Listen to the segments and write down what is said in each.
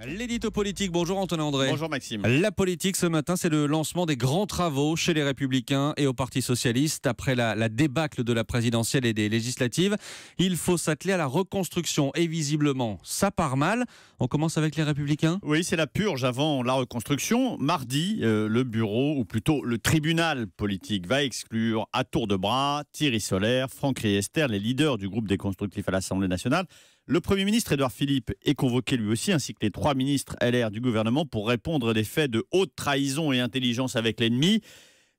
L'édito politique, bonjour Antonin André. Bonjour Maxime. La politique ce matin, c'est le lancement des grands travaux chez les Républicains et au Parti Socialiste. Après la débâcle de la présidentielle et des législatives, il faut s'atteler à la reconstruction et visiblement, ça part mal. On commence avec les Républicains. Oui, c'est la purge avant la reconstruction. Mardi, le bureau, ou plutôt le tribunal politique, va exclure à tour de bras Thierry Solère, Franck Riester, les leaders du groupe des constructifs à l'Assemblée nationale. Le Premier ministre Édouard Philippe est convoqué lui aussi, ainsi que les 3 ministres LR du gouvernement, pour répondre des faits de haute trahison et intelligence avec l'ennemi.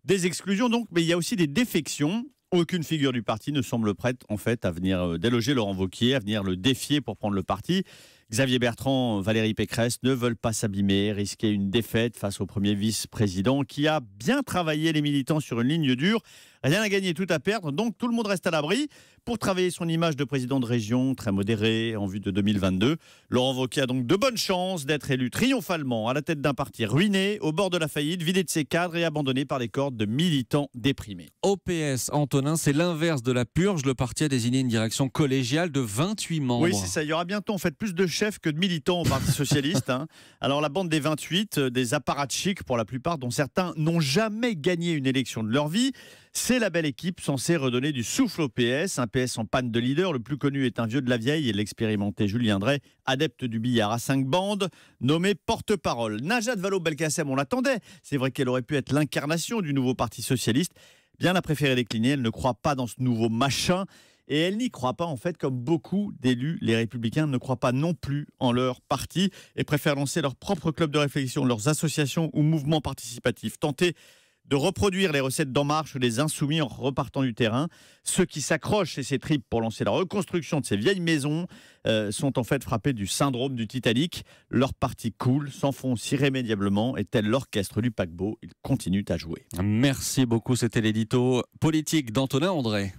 Des exclusions donc, mais il y a aussi des défections. Aucune figure du parti ne semble prête en fait à venir déloger Laurent Wauquiez, à venir le défier pour prendre le parti. Xavier Bertrand, Valérie Pécresse ne veulent pas s'abîmer, risquer une défaite face au premier vice-président qui a bien travaillé les militants sur une ligne dure. Rien à gagner, tout à perdre, donc tout le monde reste à l'abri pour travailler son image de président de région, très modéré, en vue de 2022. Laurent Wauquiez a donc de bonnes chances d'être élu triomphalement à la tête d'un parti ruiné, au bord de la faillite, vidé de ses cadres et abandonné par les cordes de militants déprimés. OPS, Antonin, c'est l'inverse de la purge. Le parti a désigné une direction collégiale de 28 membres. Oui, c'est ça. Il y aura bientôt en fait plus de chefs que de militants au Parti Socialiste. Alors la bande des 28, des apparatchiks pour la plupart, dont certains n'ont jamais gagné une élection de leur vie, c'est la belle équipe censée redonner du souffle au PS. Un PS en panne de leader. Le plus connu est un vieux de la vieille et l'expérimenté Julien Drey, adepte du billard à 5 bandes, nommé porte-parole. Najat Vallaud-Belkacem, on l'attendait. C'est vrai qu'elle aurait pu être l'incarnation du nouveau Parti Socialiste. Bien la préférer décliner, elle ne croit pas dans ce nouveau machin. Et elle n'y croit pas, en fait, comme beaucoup d'élus. Les Républicains ne croient pas non plus en leur parti et préfèrent lancer leur propre club de réflexion, leurs associations ou mouvements participatifs. Tenter de reproduire les recettes d'En Marche ou des Insoumis en repartant du terrain. Ceux qui s'accrochent chez ces tripes pour lancer la reconstruction de ces vieilles maisons sont en fait frappés du syndrome du Titanic. Leur parti coule, s'enfonce irrémédiablement et tel l'orchestre du paquebot, ils continuent à jouer. Merci beaucoup, c'était l'édito politique d'Antonin André.